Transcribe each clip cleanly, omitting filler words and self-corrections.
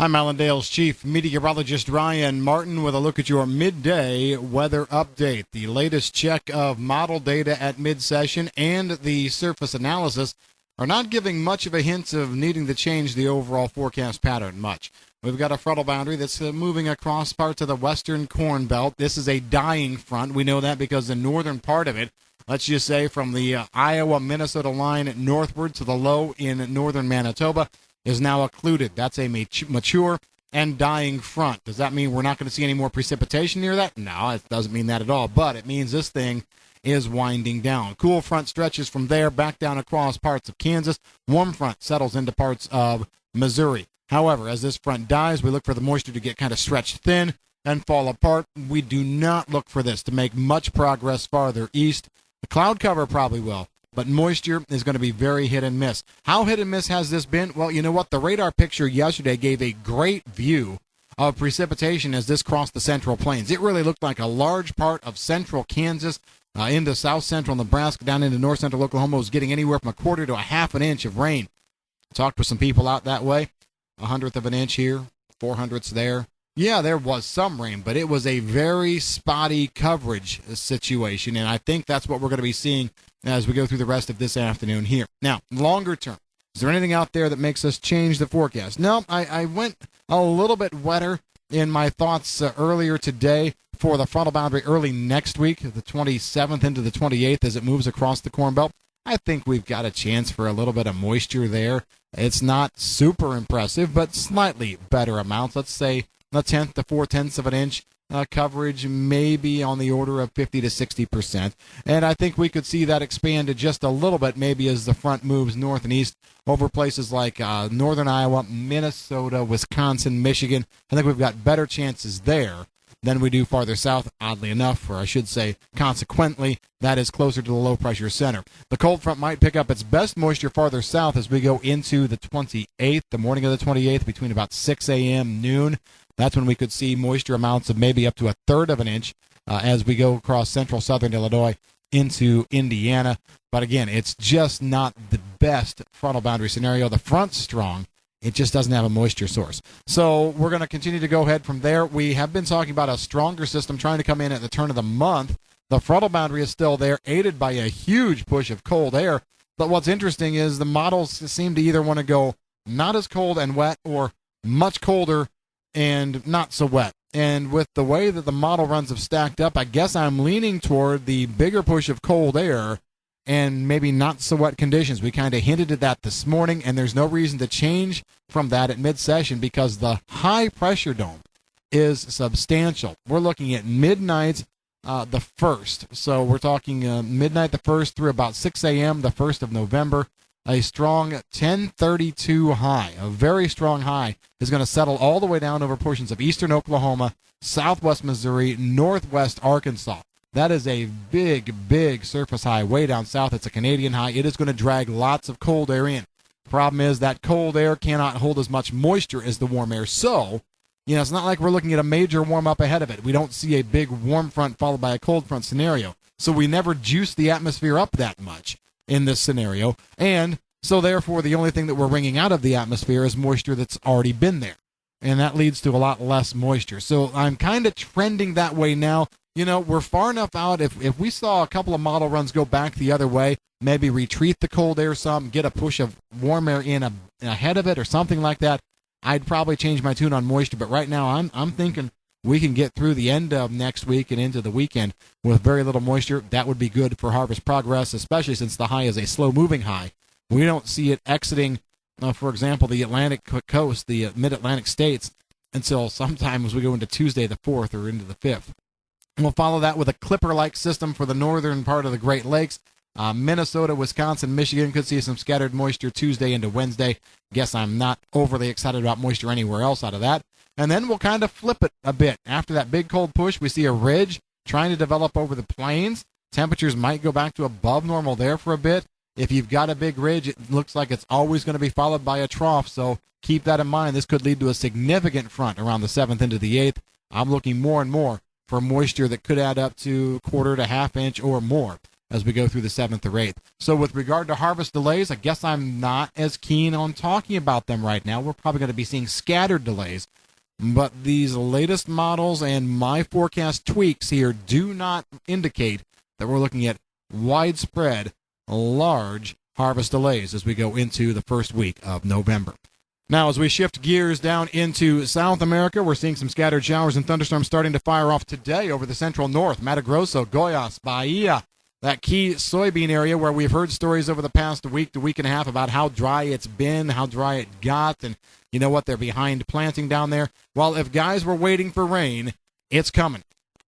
I'm Allendale's Chief Meteorologist Ryan Martin with a look at your midday weather update. The latest check of model data at mid-session and the surface analysis are not giving much of a hint of needing to change the overall forecast pattern much. We've got a frontal boundary that's moving across parts of the western Corn Belt. This is a dying front. We know that because the northern part of it, let's just say from the Iowa-Minnesota line northward to the low in northern Manitoba, is now occluded. That's a mature and dying front. Does that mean we're not going to see any more precipitation near that? No, it doesn't mean that at all, but it means this thing is winding down. Cool front stretches from there back down across parts of Kansas. Warm front settles into parts of Missouri. However, as this front dies, we look for the moisture to get kind of stretched thin and fall apart. We do not look for this to make much progress farther east. The cloud cover probably will, but moisture is going to be very hit and miss. How hit and miss has this been? Well, you know what? The radar picture yesterday gave a great view of precipitation as this crossed the Central Plains. It really looked like a large part of central Kansas into south central Nebraska, down into north central Oklahoma was getting anywhere from a quarter to a half an inch of rain. Talked with some people out that way. 100th of an inch here, 400ths there. Yeah, there was some rain, but it was a very spotty coverage situation, and I think that's what we're going to be seeing as we go through the rest of this afternoon here. Now, longer term, is there anything out there that makes us change the forecast? No, I went a little bit wetter in my thoughts earlier today for the frontal boundary early next week, the 27th into the 28th as it moves across the Corn Belt. I think we've got a chance for a little bit of moisture there. It's not super impressive, but slightly better amounts. Let's say a tenth to 4/10 of an inch coverage, maybe on the order of 50 to 60%. And I think we could see that expand to just a little bit maybe as the front moves north and east over places like northern Iowa, Minnesota, Wisconsin, Michigan. I think we've got better chances there than we do farther south, oddly enough, or I should say consequently, that is closer to the low-pressure center. The cold front might pick up its best moisture farther south as we go into the 28th, the morning of the 28th, between about 6 a.m. noon. That's when we could see moisture amounts of maybe up to a third of an inch as we go across central southern Illinois into Indiana. But again, it's just not the best frontal boundary scenario. The front's strong. It just doesn't have a moisture source. So we're going to continue to go ahead from there. We have been talking about a stronger system trying to come in at the turn of the month. The frontal boundary is still there, aided by a huge push of cold air. But what's interesting is the models seem to either want to go not as cold and wet or much colder and not so wet. And with the way that the model runs have stacked up, I guess I'm leaning toward the bigger push of cold air and maybe not so wet conditions. We kind of hinted at that this morning, and there's no reason to change from that at mid-session because the high pressure dome is substantial. We're looking at midnight the 1st. So we're talking midnight the 1st through about 6 a.m. the 1st of November. A strong 1032 high, a very strong high, is going to settle all the way down over portions of eastern Oklahoma, southwest Missouri, northwest Arkansas. That is a big, big surface high way down south. It's a Canadian high. It is going to drag lots of cold air in. Problem is that cold air cannot hold as much moisture as the warm air. So, it's not like we're looking at a major warm-up ahead of it. We don't see a big warm front followed by a cold front scenario. So we never juice the atmosphere up that much in this scenario. And so, therefore, the only thing that we're wringing out of the atmosphere is moisture that's already been there. And that leads to a lot less moisture. So I'm kind of trending that way now. We're far enough out. If we saw a couple of model runs go back the other way, maybe retreat the cold air some, get a push of warm air in ahead of it or something like that, I'd probably change my tune on moisture. But right now, I'm thinking we can get through the end of next week and into the weekend with very little moisture. That would be good for harvest progress, especially since the high is a slow-moving high. We don't see it exiting, for example, the Atlantic coast, the mid-Atlantic states, until sometime as we go into Tuesday the 4th or into the 5th. We'll follow that with a clipper-like system for the northern part of the Great Lakes. Minnesota, Wisconsin, Michigan could see some scattered moisture Tuesday into Wednesday. Guess I'm not overly excited about moisture anywhere else out of that. And then we'll kind of flip it a bit. After that big cold push, we see a ridge trying to develop over the plains. Temperatures might go back to above normal there for a bit. If you've got a big ridge, it looks like it's always going to be followed by a trough. So keep that in mind. This could lead to a significant front around the 7th into the 8th. I'm looking more and more for moisture that could add up to quarter to half inch or more. as we go through the 7th or 8th. So with regard to harvest delays, I guess I'm not as keen on talking about them right now. We're probably going to be seeing scattered delays. But these latest models and my forecast tweaks here do not indicate that we're looking at widespread, large harvest delays as we go into the first week of November. Now, as we shift gears down into South America, we're seeing some scattered showers and thunderstorms starting to fire off today over the central north, Mato Grosso, Goiás, Bahia, that key soybean area where we've heard stories over the past week to week and a half about how dry it's been, how dry it got, and you know what, they're behind planting down there. Well, if guys were waiting for rain, it's coming.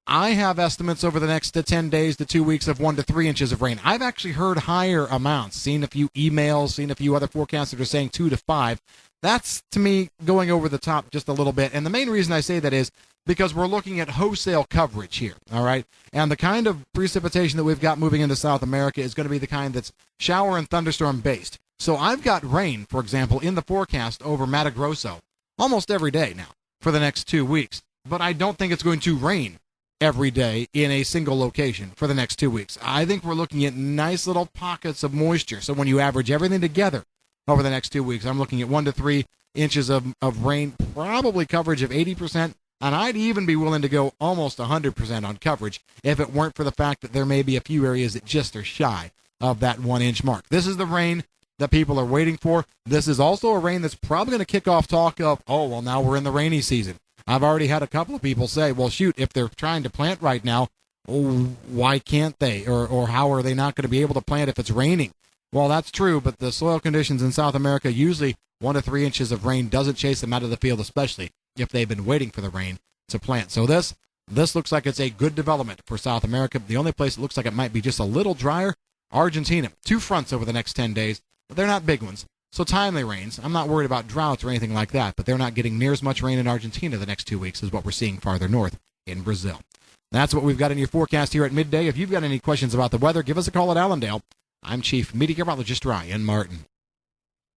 I have estimates over the next 10 days to 2 weeks of 1 to 3 inches of rain. I've actually heard higher amounts, seen a few emails, seen a few other forecasts that are saying 2 to 5. That's, to me, going over the top just a little bit. And the main reason I say that is because we're looking at wholesale coverage here, all right? And the kind of precipitation that we've got moving into South America is going to be the kind that's shower and thunderstorm based. So I've got rain, for example, in the forecast over Mato Grosso almost every day now for the next 2 weeks. But I don't think it's going to rain every day in a single location for the next 2 weeks. I think we're looking at nice little pockets of moisture. So when you average everything together over the next 2 weeks, I'm looking at 1 to 3 inches of rain, probably coverage of 80%, and I'd even be willing to go almost 100% on coverage if it weren't for the fact that there may be a few areas that just are shy of that 1 inch mark. This is the rain that people are waiting for. This is also a rain that's probably going to kick off talk of, oh, well, now we're in the rainy season. I've already had a couple of people say, well, shoot, if they're trying to plant right now, why can't they? Or how are they not going to be able to plant if it's raining? Well, that's true, but the soil conditions in South America, usually 1 to 3 inches of rain doesn't chase them out of the field, especially if they've been waiting for the rain to plant. So this looks like it's a good development for South America. The only place it looks like it might be just a little drier, Argentina. 2 fronts over the next 10 days, but they're not big ones. So timely rains. I'm not worried about droughts or anything like that, but they're not getting near as much rain in Argentina the next 2 weeks as what we're seeing farther north in Brazil. That's what we've got in your forecast here at midday. If you've got any questions about the weather, give us a call at Allendale. I'm Chief Meteorologist Ryan Martin.